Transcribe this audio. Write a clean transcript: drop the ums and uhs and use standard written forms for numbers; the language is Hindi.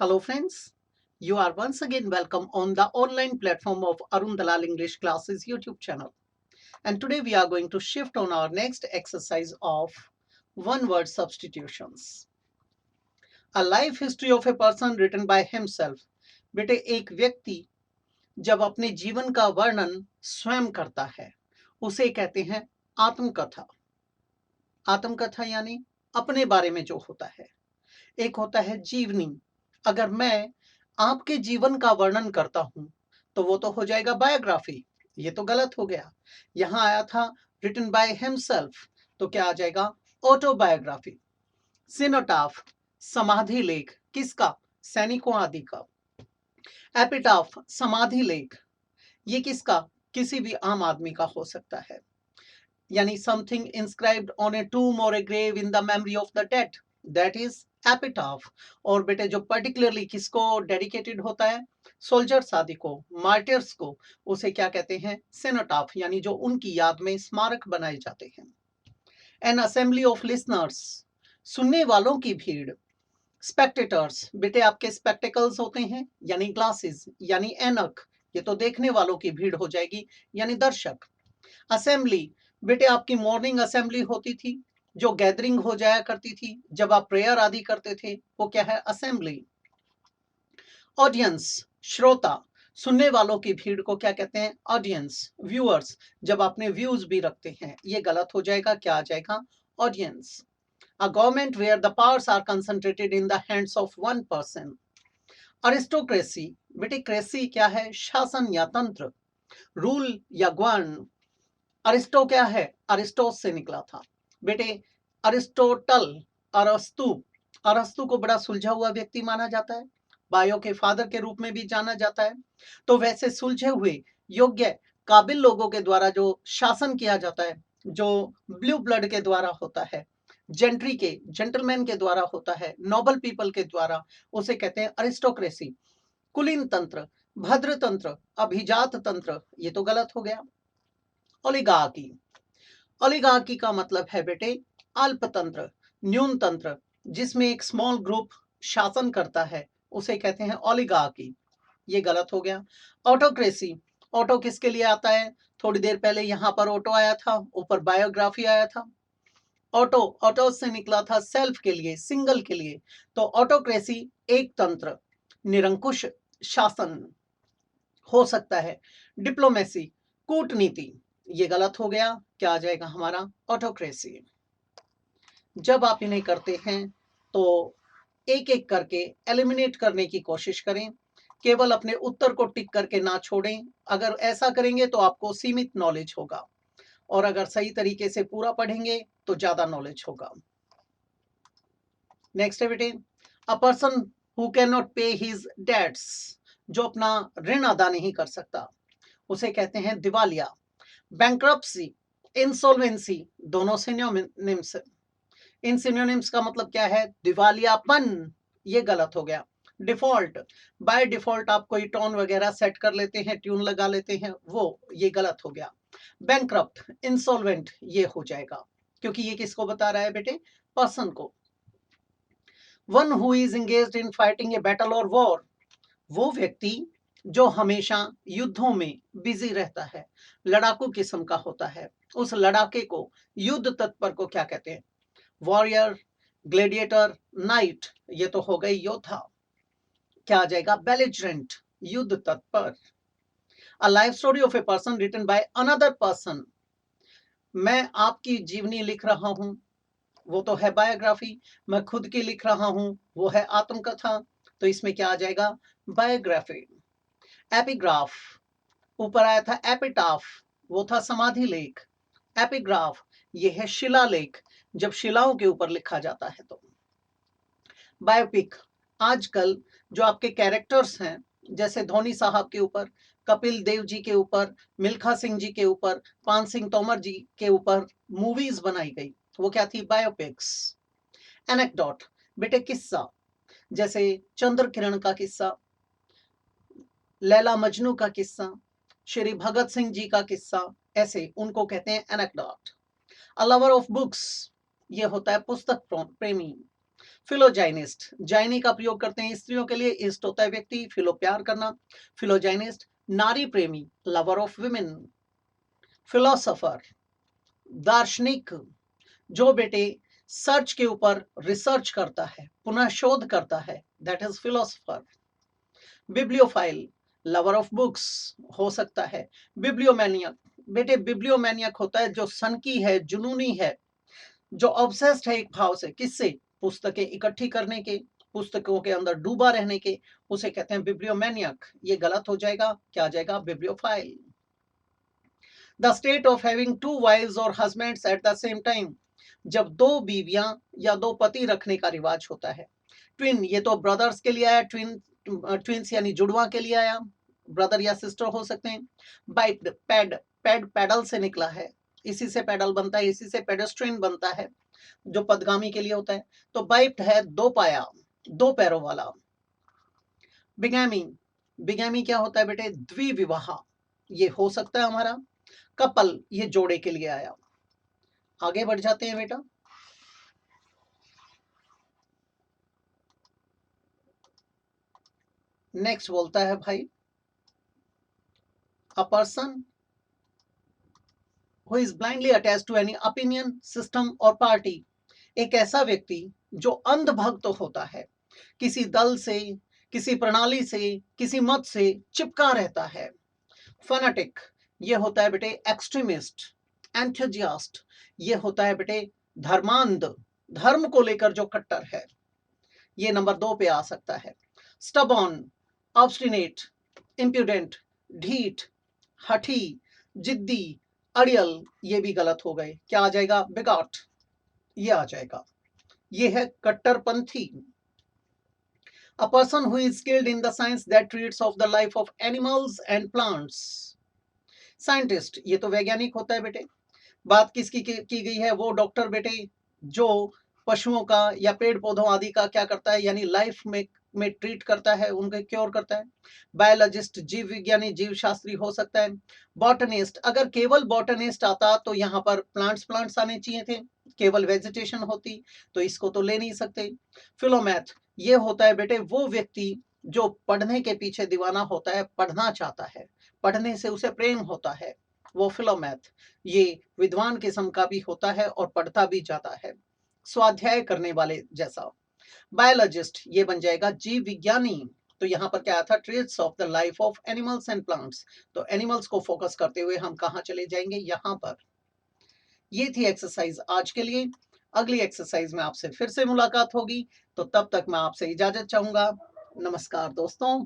Hello friends, you are once again welcome on the online platform of Arun Dalal English Classes YouTube channel. And today we are going to shift on our next exercise of one word substitutions. A life history of a person written by himself. बेटे एक व्यक्ति जब अपने जीवन का वर्णन स्वयं करता है उसे कहते हैं आत्मकथा। आत्मकथा यानी अपने बारे में जो होता है। एक होता है जीवनी। अगर मैं आपके जीवन का वर्णन करता हूं तो वो तो हो जाएगा बायोग्राफी। ये तो गलत हो गया। यहां आया था रिटन बाय हिमसेल्फ, तो क्या आ जाएगा? ऑटोबायोग्राफी। सिनोटाफ, समाधि लेख। किसका? सैनिकों आदि का। एपिटाफ, समाधि लेख। ये किसका? किसी भी आम आदमी का हो सकता है। यानी something inscribed on a tomb or a grave in the memory of the dead, that is epitaph. और बेटे जो पर्टिकुलरली किसको डेडिकेटेड होता है? सोल्जर्स आदि को, मार्टियर्स को, उसे क्या कहते हैं? सेनोटाफ, यानी जो उनकी याद में स्मारक बनाए जाते हैं। एन असेंबली ऑफ लिसनर्स, सुनने वालों की भीड़। स्पेक्टेटर्स, बेटे आपके स्पेक्टिकल्स होते हैं यानी ग्लासेस, यानी एनक, ये तो देखने वालों की भीड़ हो जाएगी यानी दर्शक। असेंबली, बेटे आपकी मॉर्निंग असेंबली होती थी, जो गैदरिंग हो जाया करती थी जब आप प्रेयर आदि करते थे, वो क्या है? असेंबली। ऑडियंस, श्रोता, सुनने वालों की भीड़ को क्या कहते हैं? ऑडियंस। व्यूअर्स, जब आपने व्यूज भी रखते हैं, ये गलत हो जाएगा। क्या आ जाएगा? Audience. A government where the powers are concentrated in the hands of one person. Aristocracy, बेटे क्रेसी क्या है? शासन या तंत्र, रूल या गवर्न। अरिस्टो क्या है? अरिस्टोस से निकला था। बेटे अरिस्टोटल, अरस्तु। अरस्तु को बड़ा सुलझा हुआ व्यक्ति माना जाता है, बायो के फादर के रूप में भी जाना जाता है। तो वैसे सुलझे हुए, योग्य, काबिल लोगों के द्वारा जो शासन किया जाता है, जो ब्लू ब्लड के द्वारा होता है, जेंट्री के, जेंटलमैन के द्वारा होता है, नोबल पीपल के द्वारा, उसे कहते हैं अरिस्टोक्रेसी। कुलीन तंत्र, भद्र तंत्र, अभिजात तंत्र, ये तो गलत हो गया। ओलिगार्की, ओलिगार्की का मतलब है बेटे अल्पतंत्र, न्यूनतंत्र, जिसमें एक स्मॉल ग्रुप शासन करता है, उसे कहते हैं ओलिगार्की। ये गलत हो गया। ऑटोक्रेसी, ऑटो किसके लिए आता है? थोड़ी देर पहले यहां पर ऑटो आया था, ऊपर बायोग्राफी आया था। ऑटो, ऑटो से निकला था सेल्फ के लिए, सिंगल के लिए। तो ऑटोक्रेसी एक तंत्र, निरंकुश शासन हो सकता है। डिप्लोमेसी, कूटनीति, ये गलत हो गया। क्या आ जाएगा हमारा? ऑटोक्रेसी। जब आप इन्हें करते हैं तो एक एक करके एलिमिनेट करने की कोशिश करें, केवल अपने उत्तर को टिक करके ना छोड़ें। अगर ऐसा करेंगे तो आपको सीमित नॉलेज होगा, और अगर सही तरीके से पूरा पढ़ेंगे तो ज्यादा नॉलेज होगा। नेक्स्ट है बेटे, अ पर्सन हु कैन नॉट पे हिज डेट्स, जो अपना ऋण अदा नहीं कर सकता, उसे कहते हैं दिवालिया। बैंक्रप्सी, इंसॉल्वेंसी, दोनों सिनोनिम्स। इन सिनोनिम्स का मतलब क्या है? दिवालियापन। ये गलत हो गया। डिफॉल्ट, बाय डिफॉल्ट आप कोई टोन वगैरह सेट कर लेते हैं, ट्यून लगा लेते हैं, वो ये गलत हो गया। बैंक्रप्ट, इंसॉल्वेंट, ये हो जाएगा, क्योंकि ये किसको बता रहा है बेटे? पर्सन को। One who is engaged in fighting a battle और वॉर, वो व्यक्ति जो हमेशा युद्धों में बिजी रहता है, लड़ाकू किस्म का होता है, उस लड़ाके को, युद्ध तत्पर को क्या कहते हैं? वॉरियर, ग्लेडिएटर, नाइट, ये तो हो गई योद्धा। क्या आ जाएगा? बेलिजरेंट, युद्ध तत्पर। A life story of a person written by another person, मैं आपकी जीवनी लिख रहा हूं, वो तो है बायोग्राफी। मैं खुद की लिख रहा हूं, वो है आत्मकथा। तो इसमें क्या आ जाएगा? बायोग्राफी। एपिग्राफ, ऊपर आया था एपिटाफ, वो था समाधि लेख। एपिग्राफ, ये है शिलालेख, जब शिलाओं के ऊपर लिखा जाता है। तो बायोपिक, आजकल जो आपके कैरेक्टर्स हैं, जैसे धोनी साहब के ऊपर, कपिल देव जी के ऊपर, मिल्खा सिंह जी के ऊपर, पान सिंह तोमर जी के ऊपर मूवीज बनाई गई, वो क्या थी? बायोपिक्स। एनेक्डोट, बेटे किस्सा, जैसे चंद्र किरण का किस्सा, लैला मजनू का किस्सा, श्री भगत सिंह जी का किस्सा, ऐसे उनको कहते हैं anecdote. A lover of books, ये होता है पुस्तक प्रेमी। फिलोजाइनिस्ट, जाइनी का प्रयोग करते हैं स्त्रियों के लिए, इस्ट होता है व्यक्ति, फिलो प्यार करना, फिलोजाइनिस्ट नारी प्रेमी, लवर ऑफ वुमेन। फिलोसोफर, दार्शनिक, जो बेटे सर्च के ऊपर रिसर्च करता है, पुनः शोध करता है, that is philosopher. Bibliophile, lover of books हो सकता है। बिब्लियोमैनियक, बेटे बिब्लियोमैनियक होता है जो सनकी है, जुनूनी है, जो ऑब्सेस्ड है एक भाव से, किससे, पुस्तकें इकट्ठी करने के, पुस्तकों के अंदर डूबा रहने के, उसे कहते हैं बिब्लियोमैनियक। ये गलत हो जाएगा, क्या आ जाएगा, bibliophile. The state of having two wives और husbands at the same time, जब दो बीवियां या दो पति रखने का रिवाज होता है। ट्विन, ये तो ब्रदर्स के लिए आया, ट्विंस यानी जुड़वा के लिए आया, ब्रदर या सिस्टर हो सकते हैं। बाइट, पैड, पैड पैडल से निकला है, इसी से पैडल बनता है, इसी से पेडेस्ट्रियन बनता है जो पदगामी के लिए होता है। तो बाइट है दो पाया, दो पैरों वाला। बिगैमी, बिगैमी क्या होता है बेटे, द्विविवाह, ये हो सकता है हमारा। कपल, ये जोड़े के लिए आया। आगे बढ़ जाते हैं बेटा। नेक्स्ट बोलता है भाई, a person who is blindly attach to any opinion, system और पार्टी, एक ऐसा व्यक्ति जो अंधभक्त होता है, किसी दल से, किसी प्रणाली से, किसी मत से चिपका रहता है। फनाटिक, ये होता है बेटे एक्सट्रीमिस्ट। एंथुजियास्ट, ये होता है बेटे धर्मांध, धर्म को लेकर जो कट्टर है, ये नंबर 2 पे आ सकता है। स्टबॉर्न, ऑब्स्टिनेट, इम्प्यूडेंट, ढीठ, हठी, जिद्दी, अड़ियल, ये भी गलत हो गए, क्या आ जाएगा, बिगॉट, ये आ जाएगा। ये है कट्टरपंथी। A person who is skilled in the science that treats of the life of animals and plants. Scientist, ये तो वैज्ञानिक होता है बेटे। बात किसकी की गई है, वो डॉक्टर बेटे जो पशुओं का या पेड़ पौधों आदि का क्या करता है, यानी लाइफ में ट्रीट करता है, उनके क्योर करता है। बायोलॉजिस्ट, जीव विज्ञानी, जीव शास्त्री हो सकता है। बॉटनिस्ट, अगर केवल बॉटनिस्ट आता तो यहाँ पर प्लांट्स आने चाहिए थे, केवल वेजिटेशन होती, तो इसको तो ले नहीं सकते। फिलोमैथ, ये होता है बेटे वो व्यक्ति जो पढ़ने के पीछे दीवाना होता है, पढ़ना चाहता है, पढ़ने से उसे प्रेम होता है, वो फिलोमैथ। ये विद्वान किस्म का भी होता है और पढ़ता भी जाता है, स्वाध्याय करने वाले जैसा। बायोलॉजिस्ट, ये बन जाएगा जीव विज्ञानी। तो यहाँ पर क्या आया था, traits of the life of animals and plants. तो एनिमल्स को फोकस करते हुए हम कहाँ चले जाएंगे, यहाँ पर। ये थी एक्सरसाइज आज के लिए। अगली एक्सरसाइज में आपसे फिर से मुलाकात होगी, तो तब तक मैं आपसे इजाजत चाहूंगा। नमस्कार दोस्तों।